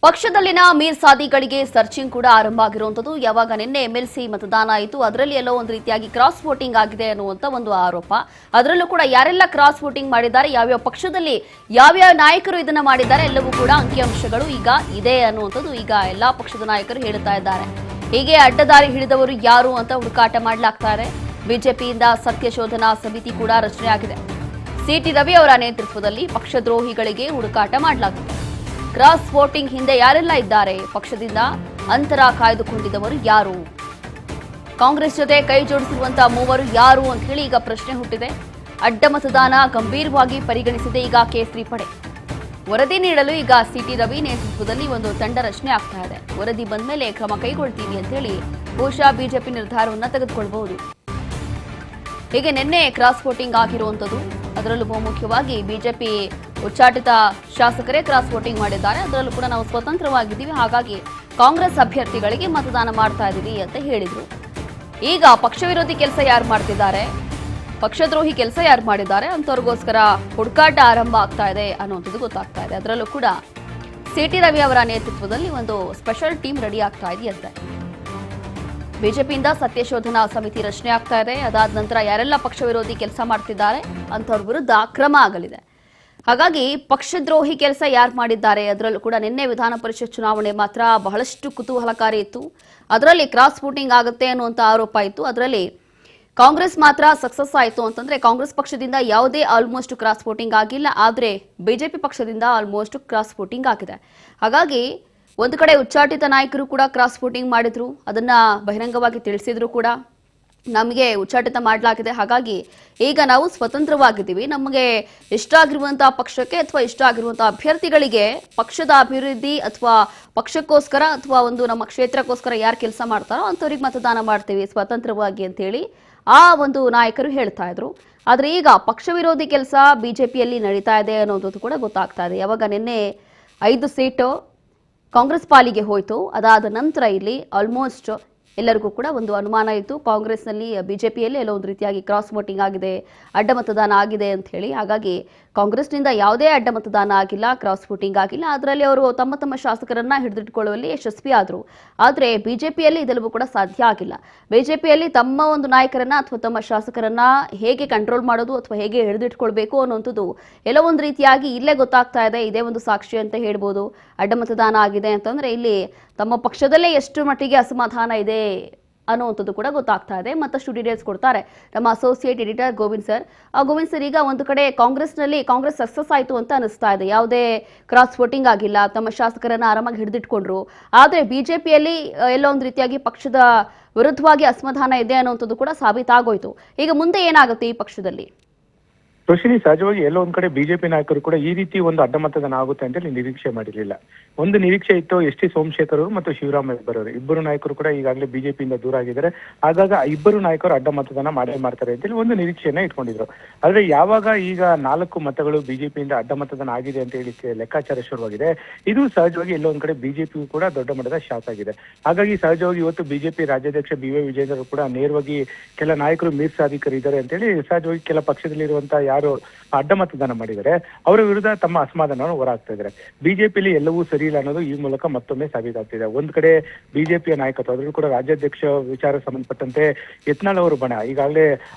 ಪಕ್ಷದಲ್ಲಿನ ಮೀರ್ಸಾದಿಗಳಿಗೆ searching ಕೂಡ ಆರಂಭ ಆಗಿರುವಂತದ್ದು. ಯಾವಾಗ ನಿನ್ನೆ ಎಂಎಲ್ಸಿ ಮತದಾನ ಆಯಿತು, ಅದರಲ್ಲಿ ಎಲ್ಲೋ ಒಂದು ರೀತಿಯಾಗಿ ಕ್ರಾಸ್ ವೋಟಿಂಗ್ ಆಗಿದೆ ಅನ್ನುವಂತ ಒಂದು ಆರೋಪ. ಅದರಲ್ಲೂ ಕೂಡ ಯಾರೆಲ್ಲ ಕ್ರಾಸ್ ವೋಟಿಂಗ್ ಮಾಡಿದ್ದಾರೆ, ಯಾವ್ಯಾವ ಪಕ್ಷದಲ್ಲಿ ಯಾವ್ಯಾವ ನಾಯಕರು ಇದನ್ನ ಮಾಡಿದ್ದಾರೆ, ಎಲ್ಲವೂ ಕೂಡ ಅಂಕಿಅಂಶಗಳು ಈಗ ಇದೆ ಅನ್ನುವಂಥದ್ದು ಈಗ ಎಲ್ಲಾ ಪಕ್ಷದ ನಾಯಕರು ಹೇಳ್ತಾ ಇದ್ದಾರೆ. ಹೀಗೆ ಅಡ್ಡದಾರಿ ಹಿಡಿದವರು ಯಾರು ಅಂತ ಹುಡುಕಾಟ ಮಾಡಲಾಗ್ತಾ ಇದೆ. ಬಿಜೆಪಿಯಿಂದ ಸತ್ಯಶೋಧನಾ ಸಮಿತಿ ಕೂಡ ರಚನೆ ಆಗಿದೆ. ಸಿಟಿ ರವಿ ಅವರ ನೇತೃತ್ವದಲ್ಲಿ ಪಕ್ಷದ್ರೋಹಿಗಳಿಗೆ ಹುಡುಕಾಟ ಮಾಡಲಾಗಿದೆ. ಕ್ರಾಸ್ ವೋಟಿಂಗ್ ಹಿಂದೆ ಯಾರೆಲ್ಲ ಇದ್ದಾರೆ, ಪಕ್ಷದಿಂದ ಅಂತರ ಕಾಯ್ದುಕೊಂಡಿದ್ದವರು ಯಾರು, ಕಾಂಗ್ರೆಸ್ ಜೊತೆ ಕೈ ಜೋಡಿಸಿರುವಂತಹ ಮೂವರು ಯಾರು ಅಂತ ಹೇಳಿ ಈಗ ಪ್ರಶ್ನೆ ಹುಟ್ಟಿದೆ. ಅಡ್ಡ ಮತದಾನ ಗಂಭೀರವಾಗಿ ಪರಿಗಣಿಸಿದೆ ಈಗ ಕೇಸರಿ ಪಡೆ. ವರದಿ ನೀಡಲು ಈಗ ಸಿಟಿ ರವಿ ನೇತೃತ್ವದಲ್ಲಿ ಒಂದು ತಂಡ ರಚನೆ ಆಗ್ತಾ ಇದೆ. ವರದಿ ಬಂದ ಮೇಲೆ ಕ್ರಮ ಕೈಗೊಳ್ತೀವಿ ಅಂತ ಹೇಳಿ ಬಹುಶಃ ಬಿಜೆಪಿ ನಿರ್ಧಾರವನ್ನು ತೆಗೆದುಕೊಳ್ಳಬಹುದು. ಹೀಗೆ ನಿನ್ನೆ ಕ್ರಾಸ್ ವೋಟಿಂಗ್ ಆಗಿರುವಂತದ್ದು, ಅದರಲ್ಲೂ ಬಹುಮುಖ್ಯವಾಗಿ ಬಿಜೆಪಿ ಉಚ್ಚಾಟಿತ ಶಾಸಕರೇ ಕ್ರಾಸ್ ವೋಟಿಂಗ್ ಮಾಡಿದ್ದಾರೆ. ಅದರಲ್ಲೂ ಕೂಡ ನಾವು ಸ್ವತಂತ್ರವಾಗಿದ್ದೀವಿ, ಹಾಗಾಗಿ ಕಾಂಗ್ರೆಸ್ ಅಭ್ಯರ್ಥಿಗಳಿಗೆ ಮತದಾನ ಮಾಡ್ತಾ ಇದ್ದೀವಿ ಅಂತ ಹೇಳಿದ್ರು. ಈಗ ಪಕ್ಷ ವಿರೋಧಿ ಕೆಲಸ ಯಾರು ಮಾಡ್ತಿದ್ದಾರೆ, ಪಕ್ಷದ್ರೋಹಿ ಕೆಲಸ ಯಾರು ಮಾಡಿದ್ದಾರೆ ಅಂತವ್ರಿಗೋಸ್ಕರ ಹುಡುಕಾಟ ಆರಂಭ ಆಗ್ತಾ ಇದೆ ಅನ್ನುವಂಥದ್ದು ಗೊತ್ತಾಗ್ತಾ ಇದೆ. ಅದರಲ್ಲೂ ಕೂಡ ಸಿಟಿ ರವಿ ಅವರ ನೇತೃತ್ವದಲ್ಲಿ ಒಂದು ಸ್ಪೆಷಲ್ ಟೀಮ್ ರೆಡಿ ಆಗ್ತಾ ಇದೆಯಂತೆ. ಬಿಜೆಪಿಯಿಂದ ಸತ್ಯಶೋಧನಾ ಸಮಿತಿ ರಚನೆ ಆಗ್ತಾ ಇದೆ. ಅದಾದ ನಂತರ ಯಾರೆಲ್ಲ ಪಕ್ಷ ವಿರೋಧಿ ಕೆಲಸ ಮಾಡ್ತಿದ್ದಾರೆ ಅಂತವ್ರ ವಿರುದ್ಧ ಕ್ರಮ ಆಗಲಿದೆ. ಹಾಗಾಗಿ ಪಕ್ಷದ್ರೋಹಿ ಕೆಲಸ ಯಾರು ಮಾಡಿದ್ದಾರೆ, ಅದರಲ್ಲೂ ಕೂಡ ನಿನ್ನೆ ವಿಧಾನ ಪರಿಷತ್ ಚುನಾವಣೆ ಮಾತ್ರ ಬಹಳಷ್ಟು ಕುತೂಹಲಕಾರಿ ಇತ್ತು. ಅದರಲ್ಲಿ ಕ್ರಾಸ್ ವೋಟಿಂಗ್ ಆಗುತ್ತೆ ಅನ್ನುವಂಥ ಆರೋಪ ಇತ್ತು. ಅದರಲ್ಲಿ ಕಾಂಗ್ರೆಸ್ ಮಾತ್ರ ಸಕ್ಸಸ್ ಆಯಿತು ಅಂತಂದ್ರೆ, ಕಾಂಗ್ರೆಸ್ ಪಕ್ಷದಿಂದ ಯಾವುದೇ ಆಲ್ಮೋಸ್ಟ್ ಕ್ರಾಸ್ ವೋಟಿಂಗ್ ಆಗಿಲ್ಲ, ಆದರೆ ಬಿಜೆಪಿ ಪಕ್ಷದಿಂದ ಆಲ್ಮೋಸ್ಟ್ ಕ್ರಾಸ್ ವೋಟಿಂಗ್ ಆಗಿದೆ. ಹಾಗಾಗಿ ಒಂದು ಕಡೆ ಉಚ್ಚಾಟಿತ ನಾಯಕರು ಕೂಡ ಕ್ರಾಸ್ ವೋಟಿಂಗ್ ಮಾಡಿದ್ರು, ಅದನ್ನ ಬಹಿರಂಗವಾಗಿ ತಿಳಿಸಿದ್ರು ಕೂಡ, ನಮಗೆ ಉಚ್ಚಾಟಿತ ಮಾಡಲಾಗಿದೆ, ಹಾಗಾಗಿ ಈಗ ನಾವು ಸ್ವತಂತ್ರವಾಗಿದ್ದೀವಿ, ನಮಗೆ ಇಷ್ಟ ಆಗಿರುವಂತಹ ಪಕ್ಷಕ್ಕೆ ಅಥವಾ ಇಷ್ಟ ಆಗಿರುವಂತಹ ಅಭ್ಯರ್ಥಿಗಳಿಗೆ ಪಕ್ಷದ ಅಭಿವೃದ್ಧಿ ಅಥವಾ ಪಕ್ಷಕ್ಕೋಸ್ಕರ ಅಥವಾ ಒಂದು ನಮ್ಮ ಕ್ಷೇತ್ರಕ್ಕೋಸ್ಕರ ಯಾರು ಕೆಲಸ ಮಾಡ್ತಾರೋ ಅಂಥವ್ರಿಗೆ ಮತದಾನ ಮಾಡ್ತೀವಿ ಸ್ವತಂತ್ರವಾಗಿ ಅಂತ ಹೇಳಿ ಆ ಒಂದು ನಾಯಕರು ಹೇಳ್ತಾ ಇದ್ರು. ಆದರೆ ಈಗ ಪಕ್ಷ ವಿರೋಧಿ ಕೆಲಸ ಬಿಜೆಪಿಯಲ್ಲಿ ನಡೀತಾ ಇದೆ ಅನ್ನೋದು ಕೂಡ ಗೊತ್ತಾಗ್ತಾ ಇದೆ. ಯಾವಾಗ ನಿನ್ನೆ 5 ಸೀಟು ಕಾಂಗ್ರೆಸ್ ಪಾಲಿಗೆ ಹೋಯಿತು, ಅದಾದ ನಂತರ ಇಲ್ಲಿ ಆಲ್ಮೋಸ್ಟ್ ಎಲ್ಲರಿಗೂ ಕೂಡ ಒಂದು ಅನುಮಾನ ಇತ್ತು, ಕಾಂಗ್ರೆಸ್ನಲ್ಲಿ ಬಿಜೆಪಿಯಲ್ಲಿ ಎಲ್ಲೋ ಒಂದು ರೀತಿಯಾಗಿ ಕ್ರಾಸ್ ವೋಟಿಂಗ್ ಆಗಿದೆ, ಅಡ್ಡ ಮತದಾನ ಆಗಿದೆ ಅಂತ ಹೇಳಿ. ಹಾಗಾಗಿ ಕಾಂಗ್ರೆಸ್ನಿಂದ ಯಾವುದೇ ಅಡ್ಡ ಮತದಾನ ಆಗಿಲ್ಲ, ಕ್ರಾಸ್ ವೋಟಿಂಗ್ ಆಗಿಲ್ಲ. ಅದರಲ್ಲಿ ಅವರು ತಮ್ಮ ತಮ್ಮ ಶಾಸಕರನ್ನ ಹಿಡಿದಿಟ್ಟುಕೊಳ್ಳುವಲ್ಲಿ ಯಶಸ್ವಿ ಆದರು. ಆದರೆ ಬಿಜೆಪಿಯಲ್ಲಿ ಇದೆಲ್ಲವೂ ಕೂಡ ಸಾಧ್ಯ ಆಗಿಲ್ಲ. ಬಿಜೆಪಿಯಲ್ಲಿ ತಮ್ಮ ಒಂದು ನಾಯಕರನ್ನ ಅಥವಾ ತಮ್ಮ ಶಾಸಕರನ್ನ ಹೇಗೆ ಕಂಟ್ರೋಲ್ ಮಾಡೋದು ಅಥವಾ ಹೇಗೆ ಹಿಡಿದಿಟ್ಕೊಳ್ಬೇಕು ಅನ್ನುವಂಥದ್ದು ಎಲ್ಲೋ ಒಂದು ರೀತಿಯಾಗಿ ಇಲ್ಲೇ ಗೊತ್ತಾಗ್ತಾ ಇದೆ. ಇದೇ ಒಂದು ಸಾಕ್ಷಿ ಅಂತ ಹೇಳ್ಬೋದು. ಅಡ್ಡ ಮತದಾನ ಆಗಿದೆ ಅಂತಂದ್ರೆ ಇಲ್ಲಿ ತಮ್ಮ ಪಕ್ಷದಲ್ಲೇ ಎಷ್ಟು ಮಟ್ಟಿಗೆ ಅಸಮಾಧಾನ ಇದೆ ಅನ್ನುವಂಥದ್ದು ಕೂಡ ಗೊತ್ತಾಗ್ತಾ ಇದೆ. ಮತ್ತಷ್ಟು ಡೀಟೇಲ್ಸ್ ಕೊಡ್ತಾರೆ ನಮ್ಮ associate editor Govind sir. Govind sir, ಈಗ ಒಂದು ಕಡೆ ಕಾಂಗ್ರೆಸ್ ಸಕ್ಸಸ್ ಆಯಿತು ಅಂತ ಅನಿಸ್ತಾ ಇದೆ, ಯಾವುದೇ ಕ್ರಾಸ್ ವೋಟಿಂಗ್ ಆಗಿಲ್ಲ, ತಮ್ಮ ಶಾಸಕರನ್ನ ಆರಾಮಾಗಿ ಹಿಡಿದಿಟ್ಕೊಂಡ್ರು. ಆದರೆ ಬಿಜೆಪಿಯಲ್ಲಿ ಎಲ್ಲೋ ಒಂದು ರೀತಿಯಾಗಿ ಪಕ್ಷದ ವಿರುದ್ಧವಾಗಿ ಅಸಮಾಧಾನ ಇದೆ ಅನ್ನುವಂಥದ್ದು ಕೂಡ ಸಾಬೀತಾಗೋಯ್ತು. ಈಗ ಮುಂದೆ ಏನಾಗುತ್ತೆ ಈ ಪಕ್ಷದಲ್ಲಿ? ರೋಶಿನಿ, ಸಹಜವಾಗಿ ಎಲ್ಲೋ ಒಂದ್ ಕಡೆ ಬಿಜೆಪಿ ನಾಯಕರು ಕೂಡ ಈ ರೀತಿ ಒಂದು ಅಡ್ಡ ಮತದಾನ ಆಗುತ್ತೆ ಅಂತ ನಿರೀಕ್ಷೆ ಮಾಡಿರಲಿಲ್ಲ. ಒಂದು ನಿರೀಕ್ಷೆ ಇತ್ತು, ಎಸ್ ಟಿ ಸೋಮಶೇಖರ್ ಅವರು ಮತ್ತು ಶಿವರಾಮ ಹೆಬ್ಬಾರ್ ಇಬ್ಬರು ನಾಯಕರು ಕೂಡ ಈಗಾಗಲೇ ಬಿಜೆಪಿಯಿಂದ ದೂರ ಆಗಿದ್ದಾರೆ. ಹಾಗಾಗಿ ಇಬ್ಬರು ನಾಯಕರು ಅಡ್ಡ ಮತದಾನ ಮಾಡ್ತಾರೆ ಅಂತೇಳಿ ಒಂದು ನಿರೀಕ್ಷೆಯನ್ನ ಇಟ್ಕೊಂಡಿದ್ರು. ಆದ್ರೆ ಯಾವಾಗ ಈಗ 4 ಮತಗಳು ಬಿಜೆಪಿಯಿಂದ ಅಡ್ಡ ಮತದಾನ ಆಗಿದೆ ಅಂತ ಹೇಳಿ ಲೆಕ್ಕಾಚಾರ ಶುರುವಾಗಿದೆ, ಇದು ಸಹಜವಾಗಿ ಎಲ್ಲೋ ಒಂದ್ ಕಡೆ ಬಿಜೆಪಿಗೂ ಕೂಡ ದೊಡ್ಡ ಮಟ್ಟದ ಶಾಕ್ ಆಗಿದೆ. ಹಾಗಾಗಿ ಸಹಜವಾಗಿ ಇವತ್ತು ಬಿಜೆಪಿ ರಾಜ್ಯಾಧ್ಯಕ್ಷ BY ವಿಜಯೇಂದ್ರ ಕೂಡ ನೇರವಾಗಿ ಕೆಲ ನಾಯಕರು ಮೀರ್ಸಾಧಿಕಾರಿ ಇದ್ದಾರೆ ಅಂತೇಳಿ ಸಹಜವಾಗಿ ಕೆಲ ಪಕ್ಷದಲ್ಲಿರುವಂತಹ ಯಾರು ಅಡ್ಡ ಮತದಾನ ಮಾಡಿದರೆ ಅವರ ವಿರುದ್ಧ ತಮ್ಮ ಅಸಮಾಧಾನವನ್ನು ಹೊರಹಾಕ್ತಾ ಇದ್ದಾರೆ. ಬಿಜೆಪಿಯಲ್ಲಿ ಎಲ್ಲವೂ ಸರಿ ಇಲ್ಲ ಅನ್ನೋದು ಈ ಮೂಲಕ ಮತ್ತೊಮ್ಮೆ ಸಾಬೀತಾಗ್ತಿದೆ. ಒಂದ್ ಕಡೆ ಬಿಜೆಪಿಯ ನಾಯಕತ್ವ, ಅದರಲ್ಲೂ ಕೂಡ ರಾಜ್ಯಾಧ್ಯಕ್ಷ ವಿಚಾರ ಸಂಬಂಧಪಟ್ಟಂತೆ ಯತ್ನಾಳ್ ಅವರು ಬಣ ಈಗಾಗಲೇ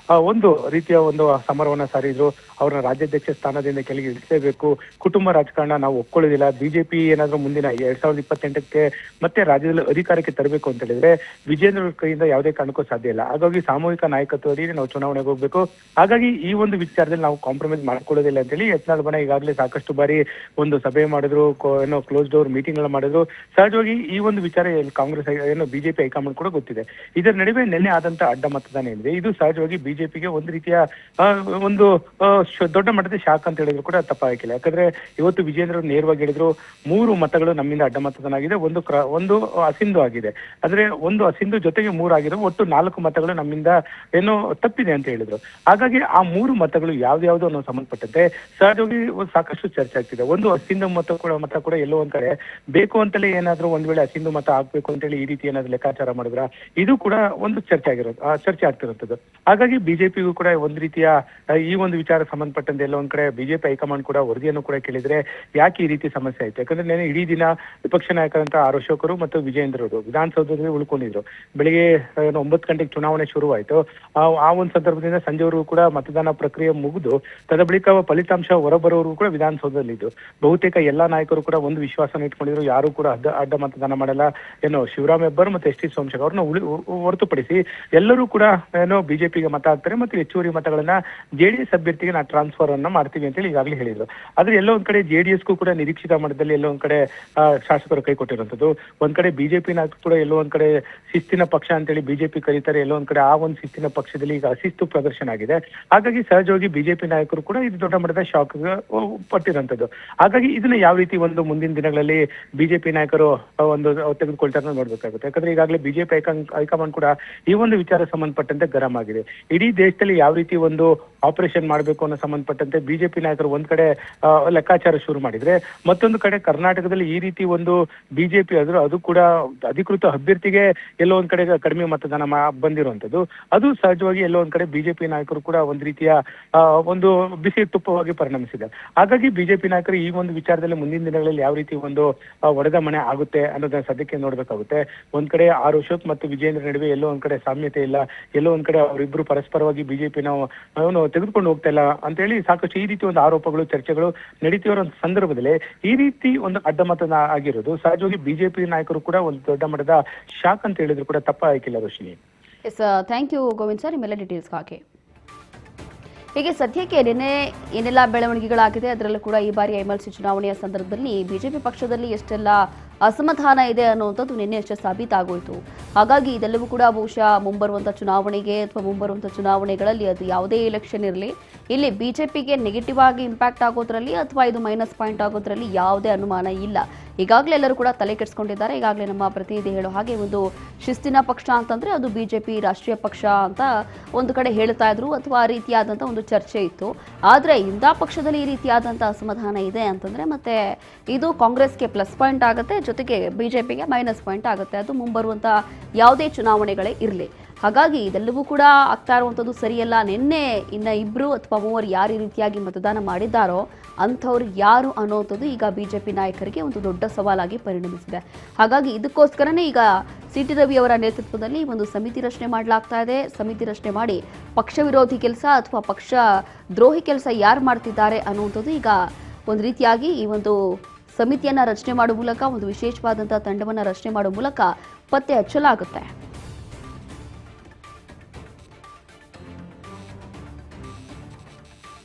ಒಂದು ರೀತಿಯ ಒಂದು ಸಮರವನ್ನ ಸಾರಿದ್ರು. ಅವ್ರನ್ನ ರಾಜ್ಯಾಧ್ಯಕ್ಷ ಸ್ಥಾನದಿಂದ ಕೆಳಗೆ ಇಳಿಸಲೇಬೇಕು, ಕುಟುಂಬ ರಾಜಕಾರಣ ನಾವು ಒಪ್ಕೊಳ್ಳೋದಿಲ್ಲ, ಬಿಜೆಪಿ ಏನಾದ್ರೂ ಮುಂದಿನ 2028ಕ್ಕೆ ಮತ್ತೆ ರಾಜ್ಯದಲ್ಲಿ ಅಧಿಕಾರಕ್ಕೆ ತರಬೇಕು ಅಂತ ಹೇಳಿದ್ರೆ ವಿಜೇಂದ್ರ ಅವ್ರ ಕೈಯಿಂದ ಯಾವುದೇ ಕಾರಣಕ್ಕೂ ಸಾಧ್ಯ ಇಲ್ಲ. ಹಾಗಾಗಿ ಸಾಮೂಹಿಕ ನಾಯಕತ್ವದಲ್ಲಿ ನಾವು ಚುನಾವಣೆಗೆ ಹೋಗ್ಬೇಕು. ಹಾಗಾಗಿ ಈ ಒಂದು ವಿಚಾರದಲ್ಲಿ ನಾವು ಕಾಂಪ್ರಮೈಸ್ ಮಾಡ್ಕೊಳ್ಳೋದಿಲ್ಲ ಅಂತೇಳಿ ಯತ್ನಾಳ್ ಬಣ ಈಗಾಗಲೇ ಸಾಕಷ್ಟು ಬಾರಿ ಒಂದು ಸಭೆ ಮಾಡಿದ್ರು, ಏನೋ ಕ್ಲೋಸ್ ಡೋರ್ ಮೀಟಿಂಗ್ ಗಳು ಮಾಡಿದ್ರು. ಸಹಜವಾಗಿ ಈ ಒಂದು ವಿಚಾರ ಕಾಂಗ್ರೆಸ್ ಏನೋ ಬಿಜೆಪಿ ಹೈಕಮಾಂಡ್ ಕೂಡ ಗೊತ್ತಿದೆ. ಇದರ ನಡುವೆ ನಿನ್ನೆ ಆದಂತ ಅಡ್ಡ ಮತದಾನ ಏನಿದೆ, ಇದು ಸಹಜವಾಗಿ ಬಿಜೆಪಿಗೆ ಒಂದು ರೀತಿಯ ಒಂದು ದೊಡ್ಡ ಮಟ್ಟದ ಶಾಕ್ ಅಂತ ಹೇಳಿದ್ರು ಕೂಡ ತಪ್ಪಾಗಿಲ್ಲ. ಯಾಕಂದ್ರೆ ಇವತ್ತು ವಿಜೇಂದ್ರ ನೇರವಾಗಿ ಹೇಳಿದ್ರು, 3 ಮತಗಳು ನಮ್ಮಿಂದ ಅಡ್ಡ ಮತದಾನ ಆಗಿದೆ, ಒಂದು ಅಸಿಂಧು ಆಗಿದೆ. ಆದ್ರೆ ಒಂದು ಅಸಿಂಧು ಜೊತೆಗೆ 3 ಆಗಿರೋ ಒಟ್ಟು 4 ಮತಗಳು ನಮ್ಮಿಂದ ಏನೋ ತಪ್ಪಿದೆ ಅಂತ ಹೇಳಿದ್ರು. ಹಾಗಾಗಿ ಆ 3 ಮತಗಳು ಯಾವ ಯಾವ್ದು ಅನ್ನೋ ಸಂಬಂಧಪಟ್ಟಂತೆ ಸಹಜವಾಗಿ ಸಾಕಷ್ಟು ಚರ್ಚೆ ಆಗ್ತಿದೆ. ಒಂದು ಅಸಿಂಧು ಮತ ಕೂಡ ಎಲ್ಲೋ ಒಂದ್ ಕಡೆ ಬೇಕು ಅಂತಲೇ ಏನಾದ್ರೂ ಒಂದ್ ವೇಳೆ ಅಸಿಂಧು ಮತ ಹಾಕ್ಬೇಕು ಅಂತೇಳಿ ಈ ರೀತಿ ಏನಾದ್ರು ಲೆಕ್ಕಾಚಾರ ಮಾಡಿದ್ರ ಇದು ಕೂಡ ಒಂದು ಚರ್ಚೆ ಆಗ್ತಿರುತ್ತದೆ. ಹಾಗಾಗಿ ಬಿಜೆಪಿಗೂ ಕೂಡ ಒಂದ್ ರೀತಿಯ ಈ ಒಂದು ವಿಚಾರ ಸಂಬಂಧಪಟ್ಟಂತೆ ಎಲ್ಲ ಒಂದ್ ಕಡೆ ಬಿಜೆಪಿ ಹೈಕಮಾಂಡ್ ಕೂಡ ವರದಿಯನ್ನು ಕೂಡ ಕೇಳಿದ್ರೆ ಯಾಕೆ ಈ ರೀತಿ ಸಮಸ್ಯೆ ಆಯ್ತು. ಯಾಕಂದ್ರೆ ನೆನೆ ಇಡೀ ದಿನ ವಿಪಕ್ಷ ನಾಯಕರಂತ ಆರ್ ಅಶೋಕರು ಮತ್ತು ವಿಜೇಂದ್ರ ಅವರು ವಿಧಾನಸೌಧದಲ್ಲಿ ಉಳ್ಕೊಂಡಿದ್ರು. ಬೆಳಿಗ್ಗೆ 9 ಗಂಟೆಗೆ ಚುನಾವಣೆ ಶುರುವಾಯಿತು. ಆ ಒಂದು ಸಂದರ್ಭದಿಂದ ಸಂಜೆವರೆಗೂ ಕೂಡ ಮತದಾನ ಪ್ರಕ್ರಿಯೆ ಮುಗಿದು ತದ ಬಳಿಕ ಫಲಿತಾಂಶ ಹೊರಬರೋರು ಕೂಡ ವಿಧಾನಸೌಧದಲ್ಲಿದ್ದು ಬಹುತೇಕ ಎಲ್ಲಾ ನಾಯಕರು ಕೂಡ ಒಂದು ವಿಶ್ವಾಸನ ಇಟ್ಕೊಂಡಿದ್ರು, ಯಾರು ಕೂಡ ಅಡ್ಡ ಮತದಾನ ಮಾಡಲ್ಲ ಶಿವರಾಮ್ ಹೆಬ್ಬಾರ್ ಮತ್ತು ಎಸ್ ಟಿ ಸೋಮಶೇಖರ್ ಅವ್ರನ್ನ ಹೊರತುಪಡಿಸಿ ಎಲ್ಲರೂ ಕೂಡ ಬಿಜೆಪಿಗೆ ಮತ ಹಾಕ್ತಾರೆ ಮತ್ತು ಹೆಚ್ಚುವರಿ ಮತಗಳನ್ನ ಜೆಡಿಎಸ್ ಅಭ್ಯರ್ಥಿಗೆ ನಾವು ಟ್ರಾನ್ಸ್ಫರ್ ಅನ್ನ ಮಾಡ್ತೀವಿ ಅಂತೇಳಿ ಈಗಾಗಲೇ ಹೇಳಿದ್ರು. ಆದ್ರೆ ಎಲ್ಲೋ ಒಂದ್ ಕಡೆ ಜೆಡಿಎಸ್ಗೂ ಕೂಡ ನಿರೀಕ್ಷಿತ ಮಟ್ಟದಲ್ಲಿ ಎಲ್ಲೋ ಒಂದ್ ಕಡೆ ಶಾಸಕರು ಕೈ ಕೊಟ್ಟಿರುವಂತದ್ದು. ಒಂದ್ ಕಡೆ ಬಿಜೆಪಿ ನಾಯಕರು ಕೂಡ ಎಲ್ಲೋ ಒಂದ್ ಕಡೆ ಶಿಸ್ತಿನ ಪಕ್ಷ ಅಂತೇಳಿ ಬಿಜೆಪಿ ಕರೀತಾರೆ. ಎಲ್ಲೋ ಒಂದ್ ಕಡೆ ಆ ಒಂದು ಶಿಸ್ತಿನ ಪಕ್ಷದಲ್ಲಿ ಈಗ ಅಶಿಸ್ತು ಪ್ರದರ್ಶನ ಆಗಿದೆ. ಹಾಗಾಗಿ ಸಹಜವಾಗಿ ಬಿಜೆಪಿ ನಾಯಕರು ಕೂಡ ಇದು ದೊಡ್ಡ ಮಟ್ಟದ ಶಾಕ್ ಪಟ್ಟಿರುವಂತದ್ದು. ಹಾಗಾಗಿ ಇದನ್ನ ಯಾವ ರೀತಿ ಒಂದು ಮುಂದಿನ ದಿನಗಳಲ್ಲಿ ಬಿಜೆಪಿ ನಾಯಕರು ಒಂದು ತೆಗೆದುಕೊಳ್ತಾರೆ ನೋಡ್ಬೇಕಾಗುತ್ತೆ. ಯಾಕಂದ್ರೆ ಈಗಾಗಲೇ ಬಿಜೆಪಿ ಹೈಕಮಾಂಡ್ ಕೂಡ ಈ ಒಂದು ವಿಚಾರ ಸಂಬಂಧಪಟ್ಟಂತೆ ಗರಂ ಆಗಿದೆ. ಇಡೀ ದೇಶದಲ್ಲಿ ಯಾವ ರೀತಿ ಒಂದು ಆಪರೇಷನ್ ಮಾಡಬೇಕು ಅನ್ನೋ ಸಂಬಂಧಪಟ್ಟಂತೆ ಬಿಜೆಪಿ ನಾಯಕರು ಒಂದ್ ಕಡೆ ಲೆಕ್ಕಾಚಾರ ಶುರು ಮಾಡಿದ್ರೆ, ಮತ್ತೊಂದು ಕಡೆ ಕರ್ನಾಟಕದಲ್ಲಿ ಈ ರೀತಿ ಒಂದು ಬಿಜೆಪಿ ಆದ್ರೂ ಅದು ಕೂಡ ಅಧಿಕೃತ ಅಭ್ಯರ್ಥಿಗೆ ಎಲ್ಲೋ ಒಂದ್ ಕಡೆ ಕಡಿಮೆ ಮತದಾನ ಬಂದಿರುವಂತದ್ದು. ಅದು ಸಹಜವಾಗಿ ಎಲ್ಲೋ ಒಂದ್ ಕಡೆ ಬಿಜೆಪಿ ನಾಯಕರು ಕೂಡ ಒಂದ್ ರೀತಿಯ ಒಂದು ಬಿಸಿ ತುಪ್ಪವಾಗಿ ಪರಿಣಮಿಸಿದೆ. ಹಾಗಾಗಿ ಬಿಜೆಪಿ ನಾಯಕರು ಈ ಒಂದು ವಿಚಾರದಲ್ಲಿ ಮುಂದಿನ ದಿನಗಳಲ್ಲಿ ಯಾವ ರೀತಿ ಒಂದು ಒಡೆದ ಮನೆ ಆಗುತ್ತೆ ಅನ್ನೋದನ್ನ ಸದ್ಯಕ್ಕೆ ನೋಡ್ಬೇಕಾಗುತ್ತೆ. ಒಂದ್ ಕಡೆ ಆರ್ ಅಶೋಕ್ ಮತ್ತು ವಿಜೇಂದ್ರ ನಡುವೆ ಎಲ್ಲೋ ಒಂದ್ ಕಡೆ ಸಾಮ್ಯತೆ ಇಲ್ಲ, ಎಲ್ಲೋ ಒಂದ್ ಕಡೆ ಅವರಿಬ್ರು ಪರಸ್ಪರವಾಗಿ ಬಿಜೆಪಿ ನಾವು ತೆಗೆದುಕೊಂಡು ಹೋಗ್ತಾ ಇಲ್ಲ ಅಂತ ಹೇಳಿ ಸಾಕಷ್ಟು ಈ ರೀತಿ ಒಂದು ಆರೋಪಗಳು ಚರ್ಚೆಗಳು ನಡೀತಿರೋ ಸಂದರ್ಭದಲ್ಲಿ ಈ ರೀತಿ ಒಂದು ಅಡ್ಡ ಮತದಾನ ಆಗಿರೋದು ಸಹಜವಾಗಿ ಬಿಜೆಪಿ ನಾಯಕರು ಕೂಡ ಒಂದು ದೊಡ್ಡ ಮಟ್ಟದ ಶಾಕ್ ಅಂತ ಹೇಳಿದ್ರು ಕೂಡ ತಪ್ಪ ಆಯ್ಕಿಲ್ಲ Roshini. Yes, thank you Govind sir, ನಿಮ್ಮೆಲ್ಲ ಡೀಟೇಲ್ಸ್ಗಾಗಿ. ಹೀಗೆ ಸದ್ಯಕ್ಕೆ ನಿನ್ನೆ ಏನೆಲ್ಲ ಬೆಳವಣಿಗೆಗಳಾಗಿದೆ ಅದರಲ್ಲೂ ಕೂಡ ಈ ಬಾರಿ MLC ಚುನಾವಣೆಯ ಸಂದರ್ಭದಲ್ಲಿ ಬಿಜೆಪಿ ಪಕ್ಷದಲ್ಲಿ ಎಷ್ಟೆಲ್ಲ ಅಸಮಾಧಾನ ಇದೆ ಅನ್ನುವಂಥದ್ದು ನಿನ್ನೆ ಅಷ್ಟೇ ಸಾಬೀತಾಗೋಯ್ತು. ಹಾಗಾಗಿ ಇದೆಲ್ಲವೂ ಕೂಡ ಬಹುಶಃ ಮುಂಬರುವಂಥ ಚುನಾವಣೆಗೆ ಅಥವಾ ಮುಂಬರುವಂಥ ಚುನಾವಣೆಗಳಲ್ಲಿ ಅದು ಯಾವುದೇ ಎಲೆಕ್ಷನ್ ಇರಲಿ ಇಲ್ಲಿ ಬಿಜೆಪಿಗೆ ನೆಗೆಟಿವ್ ಆಗಿ ಇಂಪ್ಯಾಕ್ಟ್ ಆಗೋದ್ರಲ್ಲಿ ಅಥವಾ ಇದು ಮೈನಸ್ ಪಾಯಿಂಟ್ ಆಗೋದ್ರಲ್ಲಿ ಯಾವುದೇ ಅನುಮಾನ ಇಲ್ಲ. ಈಗಾಗಲೇ ಎಲ್ಲರೂ ಕೂಡ ತಲೆ ಕೆಡಿಸ್ಕೊಂಡಿದ್ದಾರೆ. ಈಗಾಗಲೇ ನಮ್ಮ ಪ್ರತಿನಿಧಿ ಹೇಳೋ ಹಾಗೆ ಒಂದು ಶಿಸ್ತಿನ ಪಕ್ಷ ಅಂತಂದ್ರೆ ಅದು ಬಿಜೆಪಿ ರಾಷ್ಟ್ರೀಯ ಪಕ್ಷ ಅಂತ ಒಂದು ಕಡೆ ಹೇಳ್ತಾ ಇದ್ರು ಅಥವಾ ಆ ರೀತಿಯಾದಂಥ ಒಂದು ಚರ್ಚೆ ಇತ್ತು. ಆದರೆ ಇಂಥ ಪಕ್ಷದಲ್ಲಿ ಈ ರೀತಿಯಾದಂಥ ಅಸಮಾಧಾನ ಇದೆ ಅಂತಂದ್ರೆ ಮತ್ತೆ ಇದು ಕಾಂಗ್ರೆಸ್ಗೆ ಪ್ಲಸ್ ಪಾಯಿಂಟ್ ಆಗುತ್ತೆ, ಜೊತೆಗೆ ಬಿಜೆಪಿಗೆ ಮೈನಸ್ ಪಾಯಿಂಟ್ ಆಗುತ್ತೆ. ಅದು ಮುಂಬರುವಂಥ ಯಾವುದೇ ಚುನಾವಣೆಗಳೇ ಇರಲಿ. ಹಾಗಾಗಿ ಇದೆಲ್ಲವೂ ಕೂಡ ಆಗ್ತಾ ಇರುವಂಥದ್ದು ಸರಿಯಲ್ಲ. ನಿನ್ನೆ ಇನ್ನು 2 ಅಥವಾ 3 ಯಾರು ಈ ರೀತಿಯಾಗಿ ಮತದಾನ ಮಾಡಿದ್ದಾರೋ ಅಂಥವ್ರು ಯಾರು ಅನ್ನೋಂಥದ್ದು ಈಗ ಬಿಜೆಪಿ ನಾಯಕರಿಗೆ ಒಂದು ದೊಡ್ಡ ಸವಾಲಾಗಿ ಪರಿಣಮಿಸಿದೆ. ಹಾಗಾಗಿ ಇದಕ್ಕೋಸ್ಕರನೇ ಈಗ CT ರವಿ ಅವರ ನೇತೃತ್ವದಲ್ಲಿ ಒಂದು ಸಮಿತಿ ರಚನೆ ಮಾಡಲಾಗ್ತಾ ಇದೆ. ಸಮಿತಿ ರಚನೆ ಮಾಡಿ ಪಕ್ಷ ವಿರೋಧಿ ಕೆಲಸ ಅಥವಾ ಪಕ್ಷ ದ್ರೋಹಿ ಕೆಲಸ ಯಾರು ಮಾಡ್ತಿದ್ದಾರೆ ಅನ್ನುವಂಥದ್ದು ಈಗ ಒಂದು ರೀತಿಯಾಗಿ ಈ ಒಂದು ಸಮಿತಿಯನ್ನು ರಚನೆ ಮಾಡುವ ಮೂಲಕ ಒಂದು ವಿಶೇಷವಾದಂಥ ತಂಡವನ್ನು ರಚನೆ ಮಾಡುವ ಮೂಲಕ ಪತ್ತೆ ಹಚ್ಚಲಾಗುತ್ತೆ.